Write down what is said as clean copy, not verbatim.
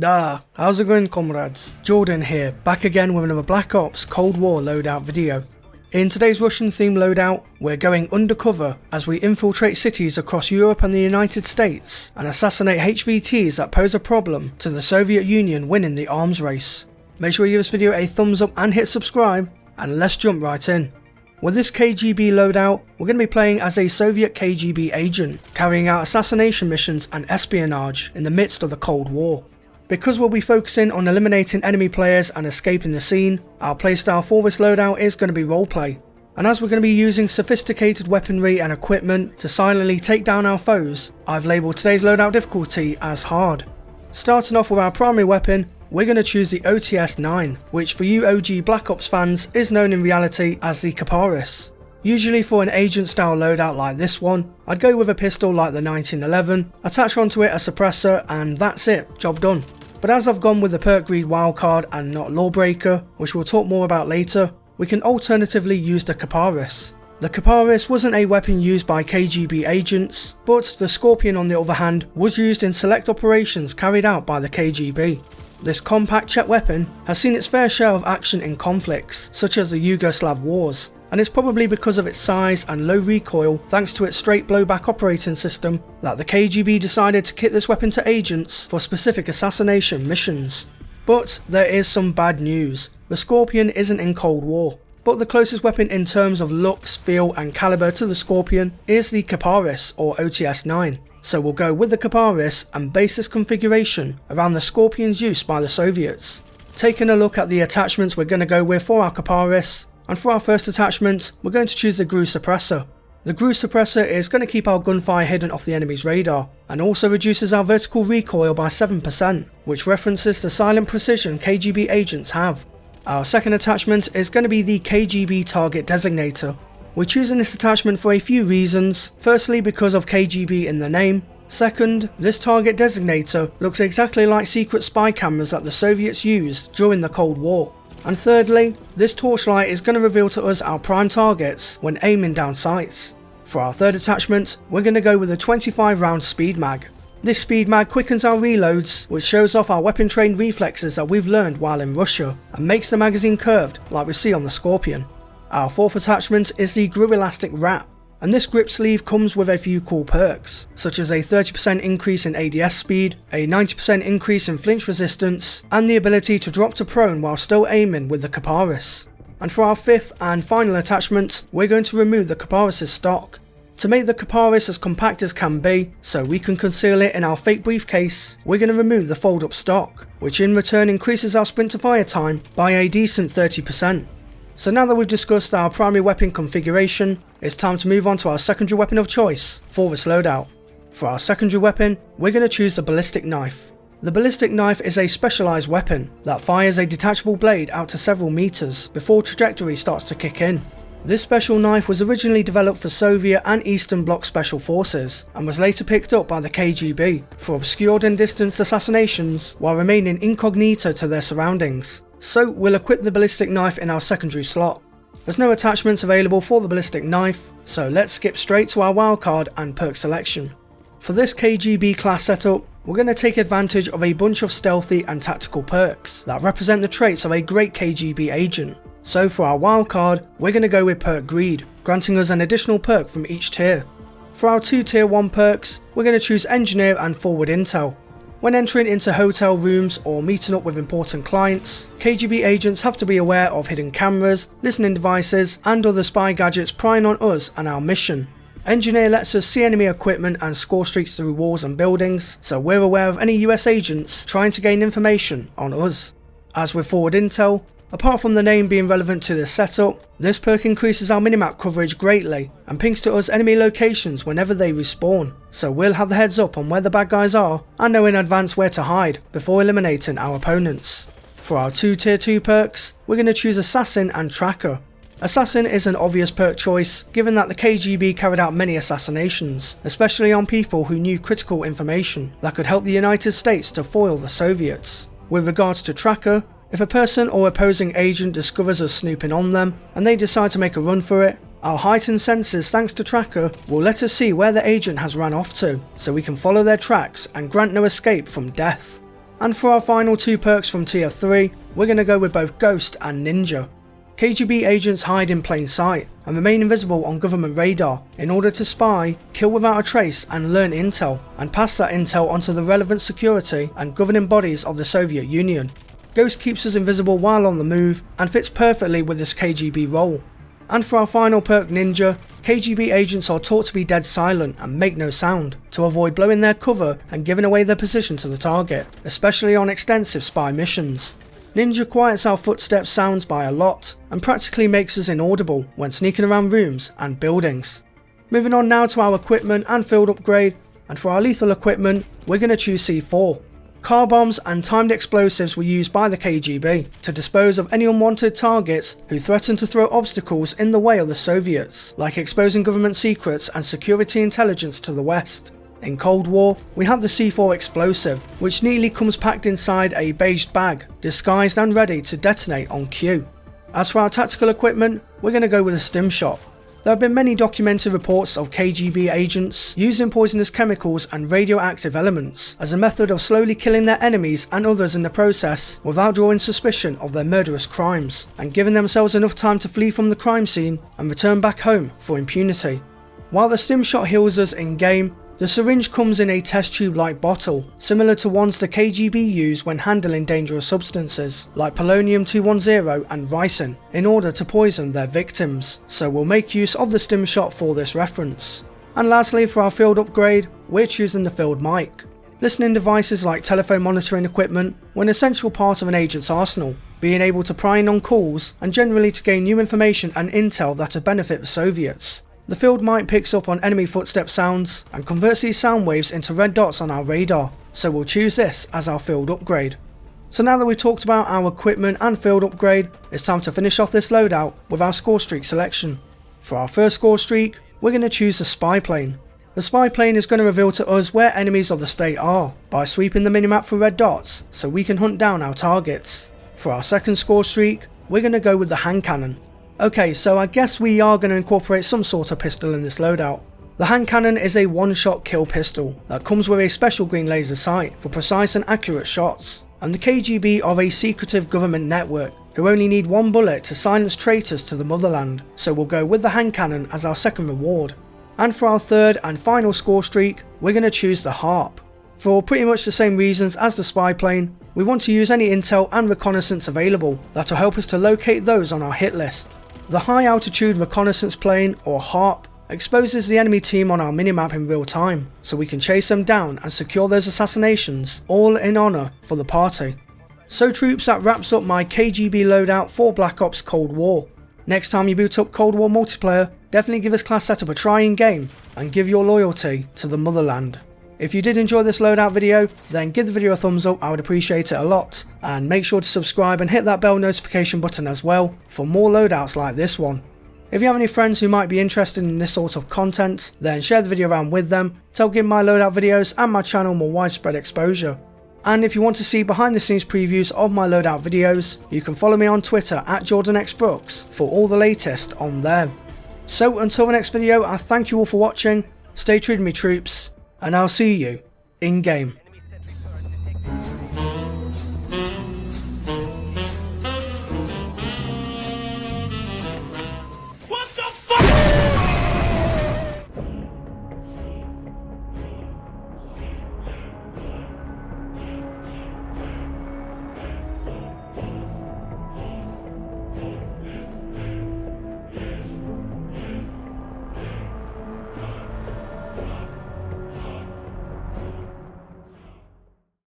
How's it going, comrades? Jordan here, back again with another Black Ops Cold War loadout video. In today's Russian themed loadout, we're going undercover as we infiltrate cities across Europe and the United States and assassinate HVTs that pose a problem to the Soviet Union winning the arms race. Make sure you give this video a thumbs up and hit subscribe, and let's jump right in. With this KGB loadout, we're going to be playing as a Soviet KGB agent, carrying out assassination missions and espionage in the midst of the Cold War. Because we'll be focusing on eliminating enemy players and escaping the scene, our playstyle for this loadout is going to be roleplay. And as we're going to be using sophisticated weaponry and equipment to silently take down our foes, I've labelled today's loadout difficulty as hard. Starting off with our primary weapon, we're going to choose the OTS-9, which for you OG Black Ops fans is known in reality as the Kiparis. Usually for an agent style loadout like this one, I'd go with a pistol like the 1911, attach onto it a suppressor and that's it, job done. But as I've gone with the perk greed wildcard and not lawbreaker, which we'll talk more about later, we can alternatively use the Kiparis. The Kiparis wasn't a weapon used by KGB agents, but the Scorpion on the other hand was used in select operations carried out by the KGB. This compact Czech weapon has seen its fair share of action in conflicts, such as the Yugoslav wars, and it's probably because of its size and low recoil thanks to its straight blowback operating system that the KGB decided to kit this weapon to agents for specific assassination missions. But there is some bad news. The Scorpion isn't in Cold War, but the closest weapon in terms of looks, feel and caliber to the Scorpion is the Kiparis or OTS-9. So we'll go with the Kiparis and base this configuration around the Scorpion's use by the Soviets. Taking a look at the attachments we're going to go with for our Kiparis, and for our first attachment we're going to choose the GRU suppressor. The GRU suppressor is going to keep our gunfire hidden off the enemy's radar, and also reduces our vertical recoil by 7%, which references the silent precision KGB agents have. Our second attachment is going to be the KGB target designator. We're choosing this attachment for a few reasons. Firstly, because of KGB in the name. Second, this target designator looks exactly like secret spy cameras that the Soviets used during the Cold War. And thirdly, this torchlight is going to reveal to us our prime targets when aiming down sights. For our third attachment, we're going to go with a 25 round speed mag. This speed mag quickens our reloads, which shows off our weapon trained reflexes that we've learned while in Russia, and makes the magazine curved like we see on the Scorpion. Our fourth attachment is the GRU Elastic Wrap, and this grip sleeve comes with a few cool perks, such as a 30% increase in ADS speed, a 90% increase in flinch resistance, and the ability to drop to prone while still aiming with the Kiparis. And for our fifth and final attachment, we're going to remove the Kiparis' stock. To make the Kiparis as compact as can be, so we can conceal it in our fake briefcase, we're going to remove the fold up stock, which in return increases our sprint to fire time by a decent 30%. So now that we've discussed our primary weapon configuration, it's time to move on to our secondary weapon of choice for this loadout. For our secondary weapon, we're going to choose the ballistic knife. The ballistic knife is a specialised weapon that fires a detachable blade out to several meters before trajectory starts to kick in. This special knife was originally developed for Soviet and Eastern Bloc special forces and was later picked up by the KGB for obscured and distanced assassinations while remaining incognito to their surroundings. So we'll equip the ballistic knife in our secondary slot. There's no attachments available for the ballistic knife, so let's skip straight to our wildcard and perk selection. For this KGB class setup, we're going to take advantage of a bunch of stealthy and tactical perks that represent the traits of a great KGB agent. So for our wildcard, we're going to go with perk greed, granting us an additional perk from each tier. For our two tier 1 perks, we're going to choose engineer and forward intel. When entering into hotel rooms or meeting up with important clients, KGB agents have to be aware of hidden cameras, listening devices and other spy gadgets prying on us and our mission. Engineer lets us see enemy equipment and score streaks through walls and buildings, so we're aware of any US agents trying to gain information on us. As with forward intel, apart from the name being relevant to this setup, this perk increases our minimap coverage greatly and pings to us enemy locations whenever they respawn, so we'll have the heads up on where the bad guys are and know in advance where to hide before eliminating our opponents. For our two tier 2 perks, we're going to choose Assassin and Tracker. Assassin is an obvious perk choice given that the KGB carried out many assassinations, especially on people who knew critical information that could help the United States to foil the Soviets. With regards to Tracker, if a person or opposing agent discovers us snooping on them and they decide to make a run for it, our heightened senses thanks to Tracker will let us see where the agent has ran off to, so we can follow their tracks and grant no escape from death. And for our final 2 perks from tier 3, we're going to go with both Ghost and Ninja. KGB agents hide in plain sight and remain invisible on government radar in order to spy, kill without a trace and learn intel, and pass that intel onto the relevant security and governing bodies of the Soviet Union. Ghost keeps us invisible while on the move and fits perfectly with this KGB role. And for our final perk Ninja, KGB agents are taught to be dead silent and make no sound, to avoid blowing their cover and giving away their position to the target, especially on extensive spy missions. Ninja quiets our footsteps sounds by a lot, and practically makes us inaudible when sneaking around rooms and buildings. Moving on now to our equipment and field upgrade, and for our lethal equipment, we're going to choose C4. Car bombs and timed explosives were used by the KGB to dispose of any unwanted targets who threaten to throw obstacles in the way of the Soviets, like exposing government secrets and security intelligence to the West. In Cold War, we have the C4 explosive, which neatly comes packed inside a beiged bag, disguised and ready to detonate on cue. As for our tactical equipment, we're going to go with a stim shot. There have been many documented reports of KGB agents using poisonous chemicals and radioactive elements as a method of slowly killing their enemies and others in the process without drawing suspicion of their murderous crimes, and giving themselves enough time to flee from the crime scene and return back home for impunity. While the stim shot heals us in game, the syringe comes in a test tube like bottle, similar to ones the KGB use when handling dangerous substances like polonium-210 and ricin in order to poison their victims, so we'll make use of the stim shot for this reference. And lastly, for our field upgrade, we're choosing the field mic. Listening devices like telephone monitoring equipment were an essential part of an agent's arsenal, being able to pry in on calls and generally to gain new information and intel that would benefit the Soviets. The field mic picks up on enemy footstep sounds and converts these sound waves into red dots on our radar, so we'll choose this as our field upgrade. So now that we've talked about our equipment and field upgrade, it's time to finish off this loadout with our score streak selection. For our first score streak, we're going to choose the spy plane. The spy plane is going to reveal to us where enemies of the state are by sweeping the minimap for red dots so we can hunt down our targets. For our second score streak, we're going to go with the hand cannon. Okay, so I guess we are going to incorporate some sort of pistol in this loadout. The hand cannon is a one-shot kill pistol that comes with a special green laser sight for precise and accurate shots, and the KGB are a secretive government network who only need one bullet to silence traitors to the motherland, so we'll go with the hand cannon as our second reward. And for our third and final score streak, we're going to choose the harp. For pretty much the same reasons as the spy plane, we want to use any intel and reconnaissance available that will help us to locate those on our hit list. The high altitude reconnaissance plane, or HARP, exposes the enemy team on our minimap in real time, so we can chase them down and secure those assassinations, all in honour for the party. So troops, that wraps up my KGB loadout for Black Ops Cold War. Next time you boot up Cold War multiplayer, definitely give this class setup a try in game and give your loyalty to the motherland. If you did enjoy this loadout video, then give the video a thumbs up, I would appreciate it a lot, and make sure to subscribe and hit that bell notification button as well for more loadouts like this one. If you have any friends who might be interested in this sort of content, then share the video around with them to help give my loadout videos and my channel more widespread exposure. And if you want to see behind the scenes previews of my loadout videos, you can follow me on Twitter at jordanxbrookes for all the latest on there. So until the next video, I thank you all for watching, stay true to me troops, and I'll see you in game.